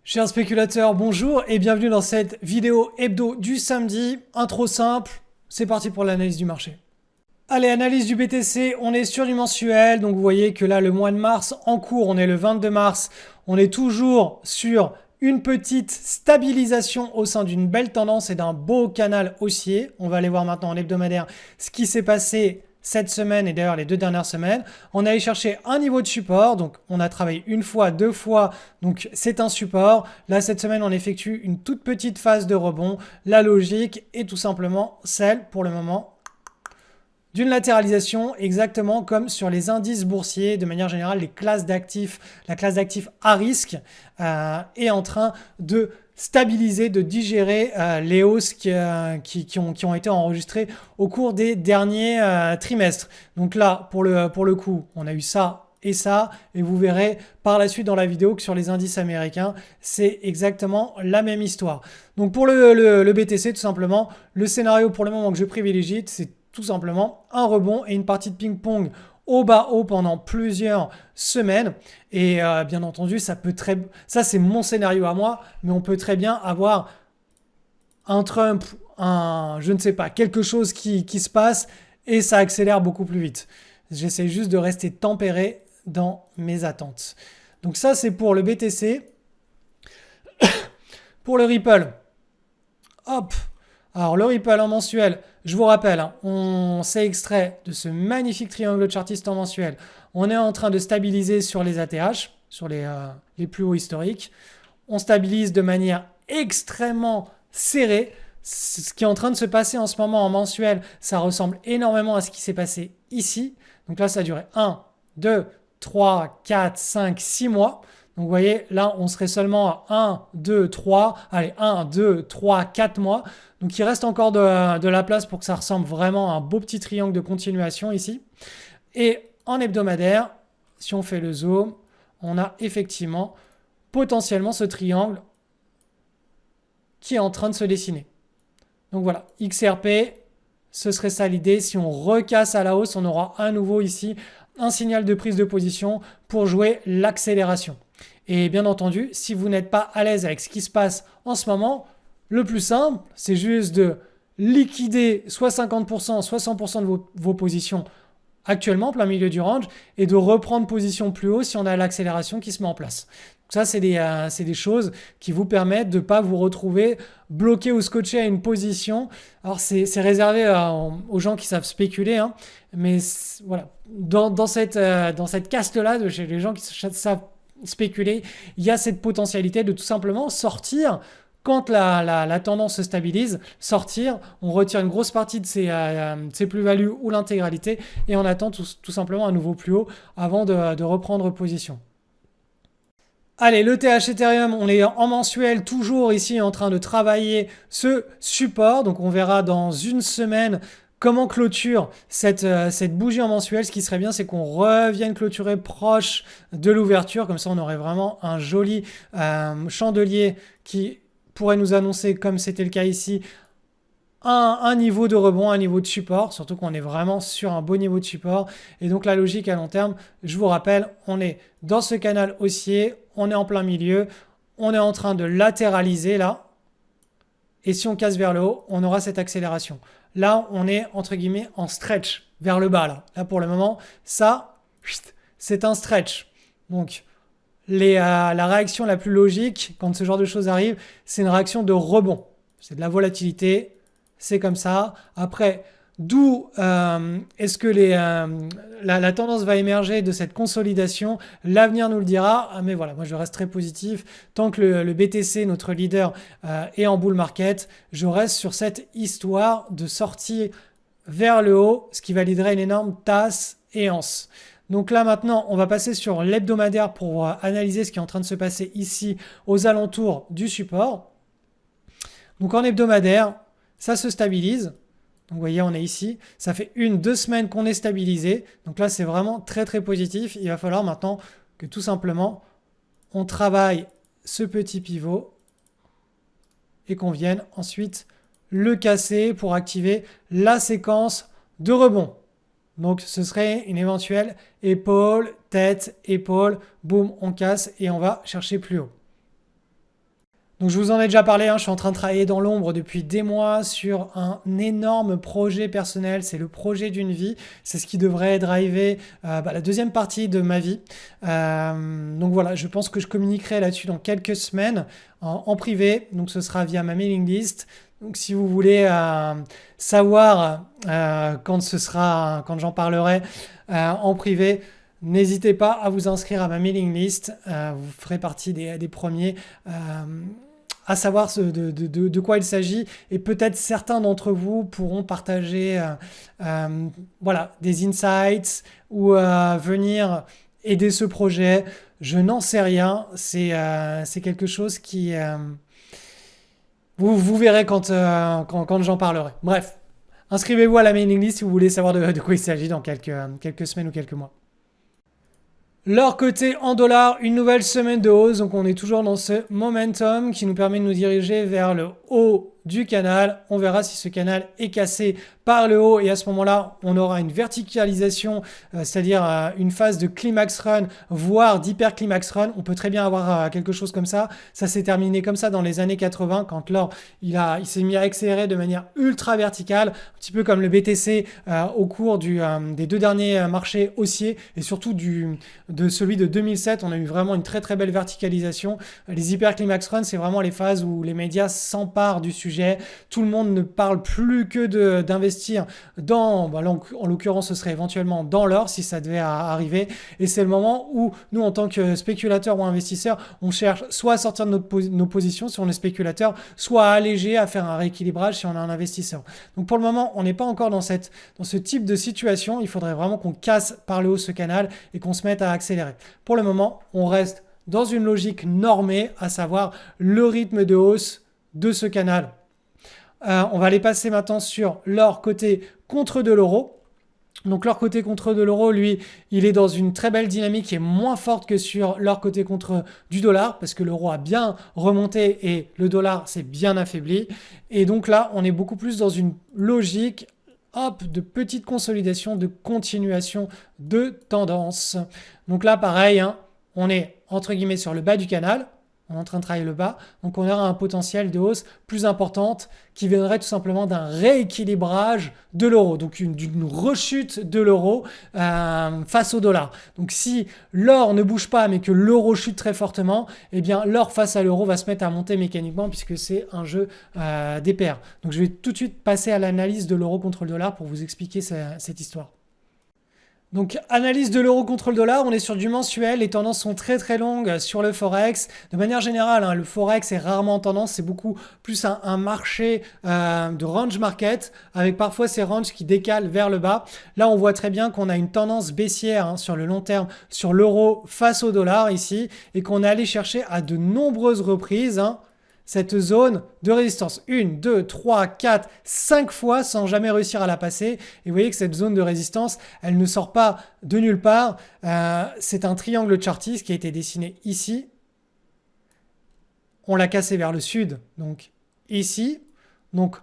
Chers spéculateurs, bonjour et bienvenue dans cette vidéo hebdo du samedi. Intro simple, c'est parti pour l'analyse du marché. Allez, analyse du BTC, on est sur du mensuel, donc vous voyez que là le mois de mars en cours, on est le 22 mars, on est toujours sur une petite stabilisation au sein d'une belle tendance et d'un beau canal haussier. On va aller voir maintenant en hebdomadaire ce qui s'est passé cette semaine et d'ailleurs les 2 dernières semaines. On a allé chercher un niveau de support, donc on a travaillé une fois, 2 fois, donc c'est un support. Là, cette semaine, on effectue une toute petite phase de rebond. La logique est tout simplement celle, pour le moment, d'une latéralisation, exactement comme sur les indices boursiers. De manière générale, les classes d'actifs, la classe d'actifs à risque est en train de stabiliser, de digérer les hausses qui ont été enregistrées au cours des derniers trimestres. Donc là, pour le coup, on a eu ça et ça, et vous verrez par la suite dans la vidéo que sur les indices américains, c'est exactement la même histoire. Donc pour le BTC, tout simplement, le scénario pour le moment que je privilégie, c'est tout simplement un rebond et une partie de ping-pong au bas haut pendant plusieurs semaines. Et bien entendu, ça c'est mon scénario à moi, mais on peut très bien avoir un Trump, je ne sais pas, quelque chose qui se passe et ça accélère beaucoup plus vite. J'essaie juste de rester tempéré dans mes attentes. Donc ça, c'est pour le BTC. Pour le Ripple, hop. Alors le Ripple en mensuel, je vous rappelle, on s'est extrait de ce magnifique triangle chartiste en mensuel. On est en train de stabiliser sur les ATH, sur les plus hauts historiques. On stabilise de manière extrêmement serrée. Ce qui est en train de se passer en ce moment en mensuel, ça ressemble énormément à ce qui s'est passé ici. Donc là, ça a duré 1, 2, 3, 4, 5, 6 mois. Donc vous voyez, là, on serait seulement à 1, 2, 3, allez, 1, 2, 3, 4 mois. Donc il reste encore de la place pour que ça ressemble vraiment à un beau petit triangle de continuation ici. Et en hebdomadaire, si on fait le zoom, on a effectivement potentiellement ce triangle qui est en train de se dessiner. Donc voilà, XRP, ce serait ça l'idée. Si on recasse à la hausse, on aura à nouveau ici un signal de prise de position pour jouer l'accélération. Et bien entendu, si vous n'êtes pas à l'aise avec ce qui se passe en ce moment, le plus simple, c'est juste de liquider soit 50%, soit 100% de vos positions actuellement, plein milieu du range, et de reprendre position plus haut si on a l'accélération qui se met en place. Donc ça, c'est des choses qui vous permettent de ne pas vous retrouver bloqué ou scotché à une position. Alors, c'est réservé aux gens qui savent spéculer, mais voilà, dans cette caste-là, chez les gens qui savent spéculer, il y a cette potentialité de tout simplement sortir quand la tendance se stabilise, sortir, on retire une grosse partie de ses plus-values ou l'intégralité et on attend tout simplement un nouveau plus haut avant de reprendre position. Allez, l'ETH Ethereum, on est en mensuel, toujours ici en train de travailler ce support. Donc on verra dans une semaine comment clôture cette bougie en mensuel. Ce qui serait bien, c'est qu'on revienne clôturer proche de l'ouverture. Comme ça, on aurait vraiment un joli chandelier qui pourrait nous annoncer, comme c'était le cas ici, un niveau de rebond, un niveau de support, surtout qu'on est vraiment sur un beau niveau de support. Et donc la logique à long terme, je vous rappelle, on est dans ce canal haussier, on est en plein milieu, on est en train de latéraliser là. Et si on casse vers le haut, on aura cette accélération. Là, on est entre guillemets en stretch vers le bas. Là pour le moment, ça, c'est un stretch. Donc, la réaction la plus logique quand ce genre de choses arrive, c'est une réaction de rebond. C'est de la volatilité, c'est comme ça. Après, d'où est-ce que la tendance va émerger de cette consolidation? L'avenir nous le dira. Mais voilà, moi je reste très positif. Tant que le BTC, notre leader, est en bull market, je reste sur cette histoire de sortie vers le haut, ce qui validerait une énorme tasse et anse. Donc là maintenant, on va passer sur l'hebdomadaire pour analyser ce qui est en train de se passer ici aux alentours du support. Donc en hebdomadaire, ça se stabilise. Donc vous voyez, on est ici. Ça fait 1-2 semaines qu'on est stabilisé. Donc là, c'est vraiment très très positif. Il va falloir maintenant que tout simplement, on travaille ce petit pivot et qu'on vienne ensuite le casser pour activer la séquence de rebond. Donc ce serait une éventuelle épaule, tête, épaule, boum, on casse et on va chercher plus haut. Donc je vous en ai déjà parlé, hein, je suis en train de travailler dans l'ombre depuis des mois sur un énorme projet personnel, c'est le projet d'une vie, c'est ce qui devrait driver la deuxième partie de ma vie. Donc voilà, je pense que je communiquerai là-dessus dans quelques semaines en privé, donc ce sera via ma mailing list. Donc si vous voulez savoir quand j'en parlerai en privé, n'hésitez pas à vous inscrire à ma mailing list, vous ferez partie des premiers à savoir de quoi il s'agit et peut-être certains d'entre vous pourront partager des insights ou venir aider ce projet. Je n'en sais rien, c'est quelque chose qui... vous verrez quand j'en parlerai. Bref, inscrivez-vous à la mailing list si vous voulez savoir de quoi il s'agit dans quelques semaines ou quelques mois. L'or coté en dollars, une nouvelle semaine de hausse, donc on est toujours dans ce momentum qui nous permet de nous diriger vers le haut du canal. On verra si ce canal est cassé par le haut et à ce moment-là, on aura une verticalisation, c'est-à-dire une phase de climax run, voire d'hyper-climax run. On peut très bien avoir quelque chose comme ça. Ça s'est terminé comme ça dans les années 80 quand l'or il s'est mis à accélérer de manière ultra verticale, un petit peu comme le BTC au cours des 2 derniers marchés haussiers et surtout de celui de 2007. On a eu vraiment une très très belle verticalisation. Les hyper-climax run, c'est vraiment les phases où les médias s'emparent du sujet. Tout le monde ne parle plus que d'investir dans, en l'occurrence ce serait éventuellement dans l'or si ça devait arriver, et c'est le moment où nous en tant que spéculateurs ou investisseurs on cherche soit à sortir de nos positions si on est spéculateur, soit à alléger, à faire un rééquilibrage si on est un investisseur. Donc pour le moment on n'est pas encore dans ce type de situation. Il faudrait vraiment qu'on casse par le haut ce canal et qu'on se mette à accélérer. Pour le moment on reste dans une logique normée, à savoir le rythme de hausse de ce canal. On va aller passer maintenant sur l'or coté contre de l'euro. Donc l'or coté contre de l'euro, lui, il est dans une très belle dynamique qui est moins forte que sur l'or coté contre du dollar parce que l'euro a bien remonté et le dollar s'est bien affaibli. Et donc là, on est beaucoup plus dans une logique de petite consolidation, de continuation de tendance. Donc là, pareil, hein, on est entre guillemets sur le bas du canal. On est en train de travailler le bas, donc on aura un potentiel de hausse plus importante qui viendrait tout simplement d'un rééquilibrage de l'euro, donc d'une rechute de l'euro face au dollar. Donc si l'or ne bouge pas mais que l'euro chute très fortement, eh bien l'or face à l'euro va se mettre à monter mécaniquement puisque c'est un jeu des paires. Donc je vais tout de suite passer à l'analyse de l'euro contre le dollar pour vous expliquer cette histoire. Donc, analyse de l'euro contre le dollar, on est sur du mensuel, les tendances sont très très longues sur le Forex. De manière générale, hein, le Forex est rarement en tendance, c'est beaucoup plus un marché de range market, avec parfois ces ranges qui décalent vers le bas. Là, on voit très bien qu'on a une tendance baissière sur le long terme sur l'euro face au dollar ici, et qu'on est allé chercher à de nombreuses reprises cette zone de résistance. 1, 2, 3, 4, 5 fois sans jamais réussir à la passer. Et vous voyez que cette zone de résistance, elle ne sort pas de nulle part. C'est un triangle chartiste qui a été dessiné ici. On l'a cassé vers le sud, donc ici. Donc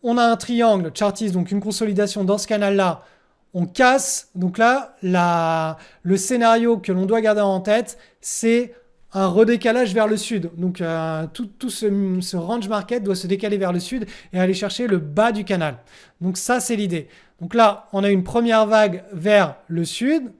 on a un triangle chartiste, donc une consolidation dans ce canal-là. On casse. Donc là, le scénario que l'on doit garder en tête, c'est un redécalage vers le sud. Donc tout ce range market doit se décaler vers le sud et aller chercher le bas du canal. Donc ça, c'est l'idée. Donc là, on a une première vague vers le sud.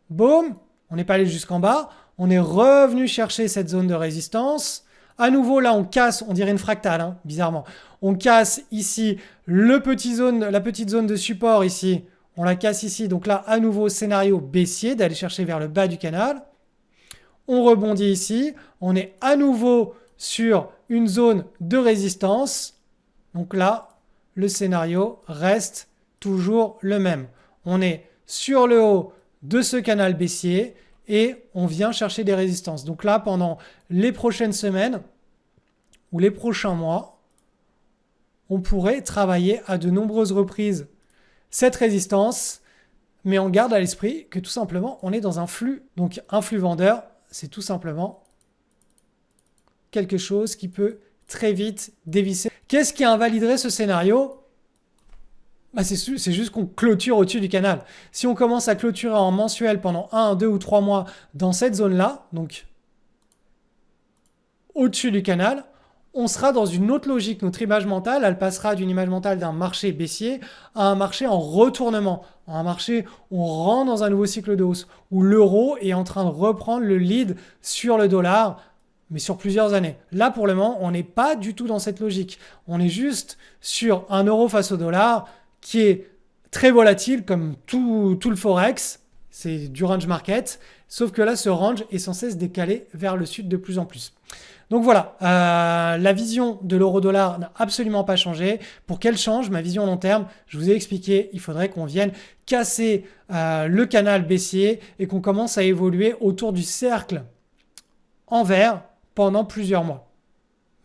Boum, on n'est pas allé jusqu'en bas. On est revenu chercher cette zone de résistance. À nouveau, là, on casse, on dirait une fractale, bizarrement. On casse ici la petite zone de support ici. On la casse ici. Donc là, à nouveau, scénario baissier d'aller chercher vers le bas du canal. On rebondit ici, on est à nouveau sur une zone de résistance. Donc là, le scénario reste toujours le même. On est sur le haut de ce canal baissier et on vient chercher des résistances. Donc là, pendant les prochaines semaines ou les prochains mois, on pourrait travailler à de nombreuses reprises cette résistance, mais on garde à l'esprit que tout simplement, on est dans un flux. Donc un flux vendeur, c'est tout simplement quelque chose qui peut très vite dévisser. Qu'est-ce qui invaliderait ce scénario ? C'est juste qu'on clôture au-dessus du canal. Si on commence à clôturer en mensuel pendant 1, 2 ou 3 mois dans cette zone-là, donc au-dessus du canal, on sera dans une autre logique. Notre image mentale, elle passera d'une image mentale d'un marché baissier à un marché en retournement, à un marché où on rentre dans un nouveau cycle de hausse, où l'euro est en train de reprendre le lead sur le dollar, mais sur plusieurs années. Là, pour le moment, on n'est pas du tout dans cette logique. On est juste sur un euro face au dollar qui est très volatile comme tout le Forex. C'est du range market. Sauf que là, ce range est sans cesse décalé vers le sud de plus en plus. Donc voilà, la vision de l'euro-dollar n'a absolument pas changé. Pour qu'elle change, ma vision long terme, je vous ai expliqué, il faudrait qu'on vienne casser le canal baissier et qu'on commence à évoluer autour du cercle en vert pendant plusieurs mois.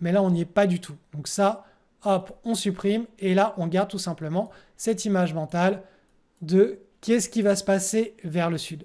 Mais là, on n'y est pas du tout. Donc ça, hop, on supprime et là, on garde tout simplement cette image mentale de qu'est-ce qui va se passer vers le sud.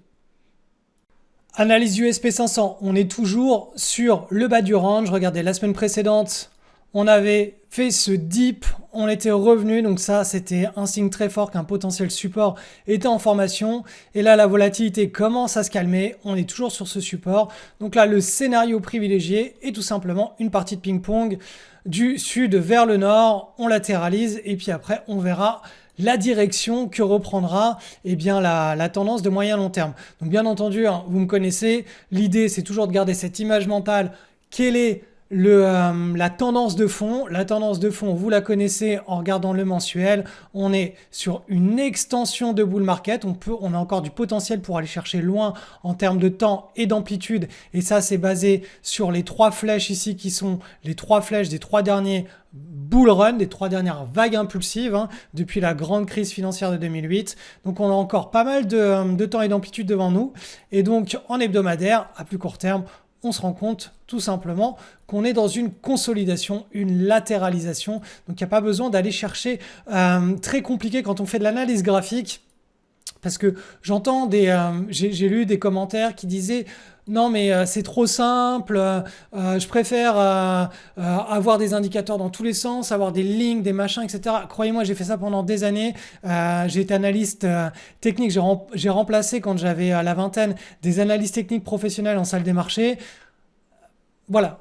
Analyse USP 500, on est toujours sur le bas du range. Regardez, la semaine précédente, on avait fait ce dip, on était revenu. Donc ça, c'était un signe très fort qu'un potentiel support était en formation. Et là, la volatilité commence à se calmer. On est toujours sur ce support. Donc là, le scénario privilégié est tout simplement une partie de ping-pong du sud vers le nord. On latéralise et puis après, on verra la direction que reprendra la tendance de moyen long terme. Donc bien entendu, vous me connaissez, l'idée c'est toujours de garder cette image mentale. Quelle est la tendance de fond? La tendance de fond, vous la connaissez en regardant le mensuel. On est sur une extension de bull market. On a encore du potentiel pour aller chercher loin en termes de temps et d'amplitude. Et ça, c'est basé sur les 3 flèches ici qui sont les 3 flèches des 3 derniers bull run, des 3 dernières vagues impulsives depuis la grande crise financière de 2008. Donc on a encore pas mal de temps et d'amplitude devant nous. Et donc en hebdomadaire, à plus court terme, on se rend compte tout simplement qu'on est dans une consolidation, une latéralisation. Donc il n'y a pas besoin d'aller chercher très compliqué quand on fait de l'analyse graphique. Parce que j'entends j'ai lu des commentaires qui disaient non mais c'est trop simple, je préfère avoir des indicateurs dans tous les sens, avoir des lignes, des machins, etc. Croyez-moi, j'ai fait ça pendant des années. J'ai été analyste technique, j'ai remplacé quand j'avais la vingtaine des analystes techniques professionnels en salle des marchés. Voilà,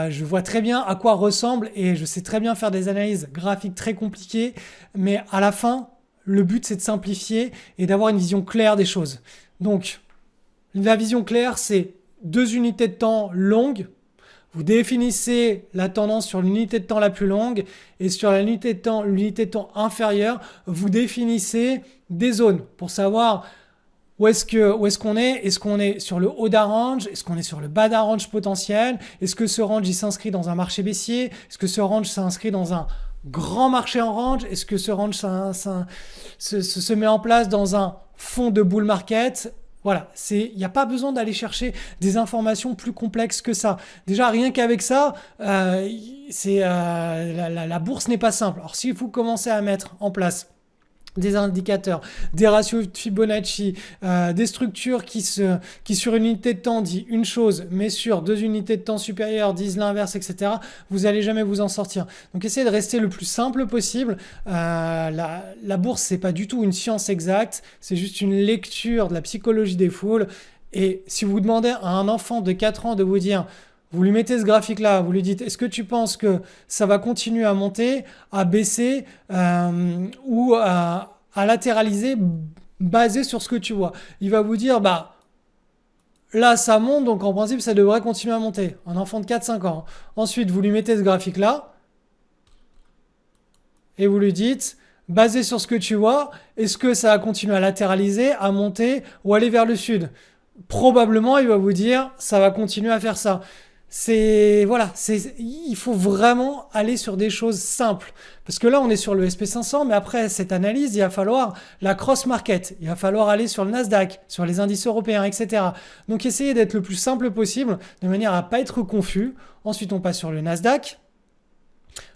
je vois très bien à quoi ressemble et je sais très bien faire des analyses graphiques très compliquées, mais à la fin, le but c'est de simplifier et d'avoir une vision claire des choses. Donc, la vision claire, c'est 2 unités de temps longues. Vous définissez la tendance sur l'unité de temps la plus longue et sur l'unité de temps inférieure, vous définissez des zones pour savoir où est-ce qu'on est. Est-ce qu'on est sur le haut d'un range? Est-ce qu'on est sur le bas d'un range potentiel? Est-ce que ce range il s'inscrit dans un marché baissier? Est-ce que ce range s'inscrit dans un grand marché en range? Est-ce que ce range se met en place dans un fond de bull market? Voilà, il n'y a pas besoin d'aller chercher des informations plus complexes que ça. Déjà, rien qu'avec ça, la bourse n'est pas simple. Alors, si vous commencez à mettre en place des indicateurs, des ratios de Fibonacci, des structures qui sur une unité de temps dit une chose, mais sur 2 unités de temps supérieures disent l'inverse, etc., vous n'allez jamais vous en sortir. Donc essayez de rester le plus simple possible. La bourse, c'est pas du tout une science exacte, c'est juste une lecture de la psychologie des foules. Et si vous demandez à un enfant de 4 ans de vous dire... Vous lui mettez ce graphique-là, vous lui dites, est-ce que tu penses que ça va continuer à monter, à baisser ou à latéraliser basé sur ce que tu vois? Il va vous dire, bah là ça monte, donc en principe ça devrait continuer à monter. Un enfant de 4-5 ans. Ensuite, vous lui mettez ce graphique-là et vous lui dites, basé sur ce que tu vois, est-ce que ça va continuer à latéraliser, à monter ou aller vers le sud? Probablement, il va vous dire, ça va continuer à faire ça. Il faut vraiment aller sur des choses simples. Parce que là, on est sur le SP500, mais après cette analyse, il va falloir la cross-market. Il va falloir aller sur le Nasdaq, sur les indices européens, etc. Donc, essayez d'être le plus simple possible, de manière à ne pas être confus. Ensuite, on passe sur le Nasdaq.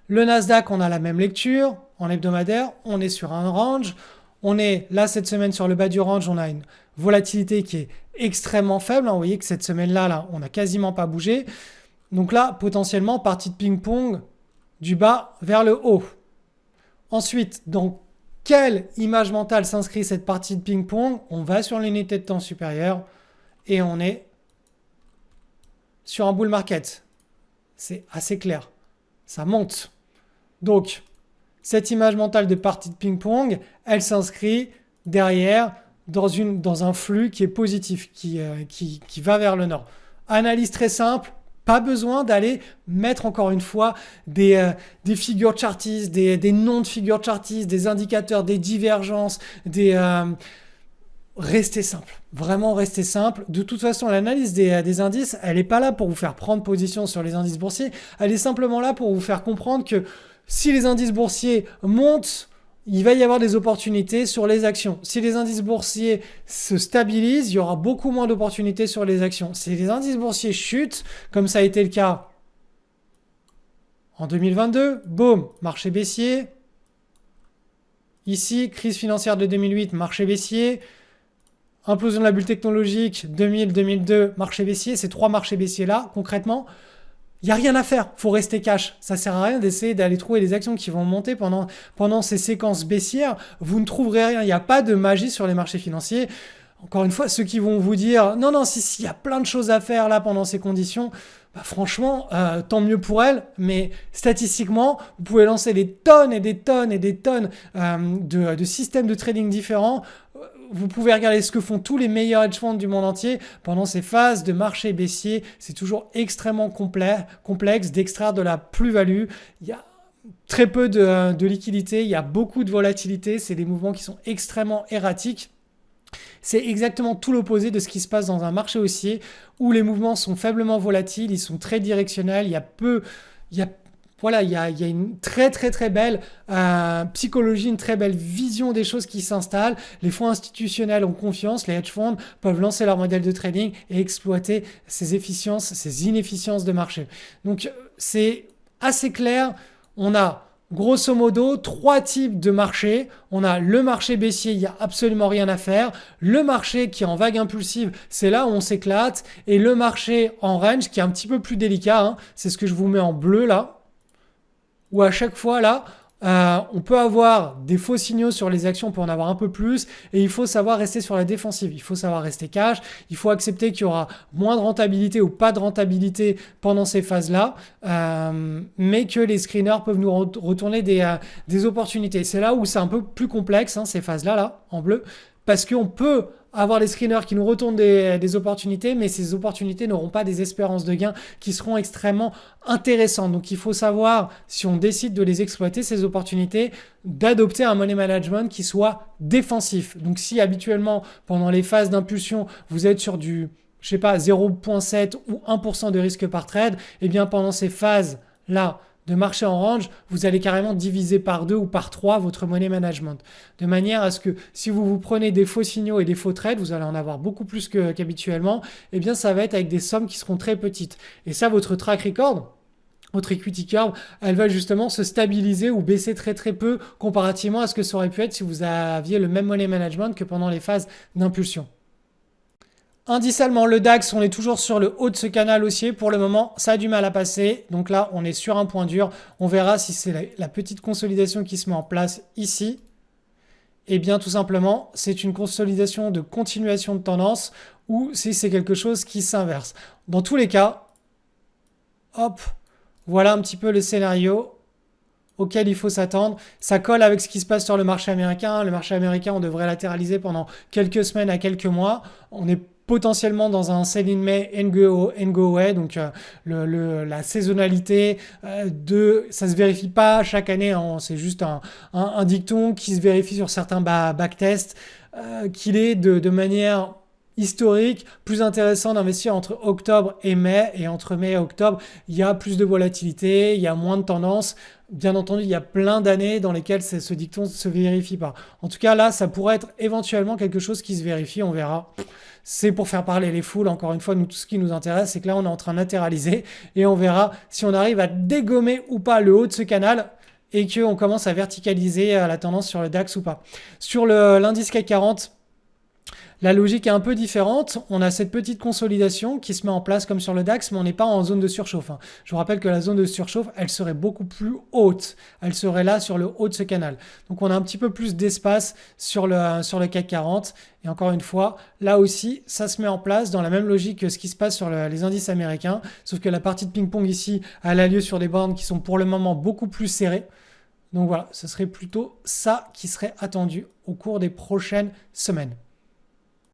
Le Nasdaq, on a la même lecture. En hebdomadaire, on est sur un range. On est là, cette semaine, sur le bas du range, on a une volatilité qui est extrêmement faible. Vous voyez que cette semaine-là, on n'a quasiment pas bougé. Donc là, potentiellement, partie de ping-pong du bas vers le haut. Ensuite, dans quelle image mentale s'inscrit cette partie de ping-pong? On va sur l'unité de temps supérieure et on est sur un bull market. c'est assez clair. Ça monte. Donc, cette image mentale de partie de ping-pong, elle s'inscrit derrière dans un flux qui est positif, qui va vers le nord. Analyse très simple, pas besoin d'aller mettre encore une fois des figures chartistes, des noms de figures chartistes, des indicateurs, des divergences, restez simple, vraiment restez simple. De toute façon, l'analyse des indices, elle n'est pas là pour vous faire prendre position sur les indices boursiers, elle est simplement là pour vous faire comprendre que si les indices boursiers montent, il va y avoir des opportunités sur les actions. Si les indices boursiers se stabilisent, il y aura beaucoup moins d'opportunités sur les actions. Si les indices boursiers chutent, comme ça a été le cas en 2022, boum, marché baissier. Ici, crise financière de 2008, marché baissier. Implosion de la bulle technologique, 2000-2002, marché baissier. Ces trois marchés baissiers-là, concrètement, il n'y a rien à faire, il faut rester cash. Ça ne sert à rien d'essayer d'aller trouver les actions qui vont monter pendant ces séquences baissières. Vous ne trouverez rien, il n'y a pas de magie sur les marchés financiers. Encore une fois, ceux qui vont vous dire « Non, non, si, il y a plein de choses à faire là pendant ces conditions », bah, franchement, tant mieux pour elles, mais statistiquement, vous pouvez lancer des tonnes et des tonnes et des tonnes de systèmes de trading différents. Vous pouvez regarder ce que font tous les meilleurs hedge funds du monde entier pendant ces phases de marché baissier. C'est toujours extrêmement complexe d'extraire de la plus-value. Il y a très peu de liquidité, il y a beaucoup de volatilité. C'est des mouvements qui sont extrêmement erratiques. C'est exactement tout l'opposé de ce qui se passe dans un marché haussier où les mouvements sont faiblement volatiles, ils sont très directionnels, il y a une très belle psychologie, une très belle vision des choses qui s'installent. Les fonds institutionnels ont confiance, les hedge funds peuvent lancer leur modèle de trading et exploiter ces inefficiences de marché. Donc c'est assez clair, on a grosso modo, trois types de marchés. On a le marché baissier, il n'y a absolument rien à faire. Le marché qui est en vague impulsive, c'est là où on s'éclate. Et le marché en range qui est un petit peu plus délicat, c'est ce que je vous mets en bleu là, où à chaque fois là, on peut avoir des faux signaux sur les actions pour en avoir un peu plus et il faut savoir rester sur la défensive, il faut savoir rester cash, il faut accepter qu'il y aura moins de rentabilité ou pas de rentabilité pendant ces phases-là, mais que les screeners peuvent nous retourner des opportunités. C'est là où c'est un peu plus complexe, ces phases-là, là, en bleu, parce qu'on peut avoir des screeners qui nous retournent des opportunités, mais ces opportunités n'auront pas des espérances de gain qui seront extrêmement intéressantes. Donc il faut savoir, si on décide de les exploiter, ces opportunités, d'adopter un money management qui soit défensif. Donc si habituellement, pendant les phases d'impulsion, vous êtes sur du, 0,7 ou 1% de risque par trade, eh bien pendant ces phases-là, de marché en range, vous allez carrément diviser par 2 ou par 3 votre money management. De manière à ce que si vous prenez des faux signaux et des faux trades, vous allez en avoir beaucoup plus qu'habituellement, eh bien ça va être avec des sommes qui seront très petites. Et ça, votre track record, votre equity curve, elle va justement se stabiliser ou baisser très peu comparativement à ce que ça aurait pu être si vous aviez le même money management que pendant les phases d'impulsion. Indice allemand, le DAX, on est toujours sur le haut de ce canal haussier. Pour le moment, ça a du mal à passer. Donc là, on est sur un point dur. On verra si c'est la petite consolidation qui se met en place ici. Eh bien, tout simplement, c'est une consolidation de continuation de tendance ou si c'est quelque chose qui s'inverse. Dans tous les cas, hop, voilà un petit peu le scénario auquel il faut s'attendre. Ça colle avec ce qui se passe sur le marché américain. Le marché américain, on devrait latéraliser pendant quelques semaines à quelques mois. On est potentiellement dans un sell in May and go away, donc la saisonnalité ça se vérifie pas chaque année, c'est juste un dicton qui se vérifie sur certains backtests, qu'il est de manière historique, plus intéressant d'investir entre octobre et mai, et entre mai et octobre, il y a plus de volatilité, il y a moins de tendance. Bien entendu, il y a plein d'années dans lesquelles ce dicton ne se vérifie pas. En tout cas, là, ça pourrait être éventuellement quelque chose qui se vérifie, on verra. C'est pour faire parler les foules. Encore une fois, nous, tout ce qui nous intéresse, c'est que là, on est en train de latéraliser et on verra si on arrive à dégommer ou pas le haut de ce canal et qu'on commence à verticaliser la tendance sur le DAX ou pas. Sur l'indice CAC 40, La logique est un peu différente. On a cette petite consolidation qui se met en place comme sur le DAX, mais on n'est pas en zone de surchauffe. Je vous rappelle que la zone de surchauffe, elle serait beaucoup plus haute. Elle serait là sur le haut de ce canal. Donc on a un petit peu plus d'espace sur le CAC 40. Et encore une fois, là aussi, ça se met en place dans la même logique que ce qui se passe sur les indices américains. Sauf que la partie de ping-pong ici, elle a lieu sur des bandes qui sont pour le moment beaucoup plus serrées. Donc voilà, ce serait plutôt ça qui serait attendu au cours des prochaines semaines.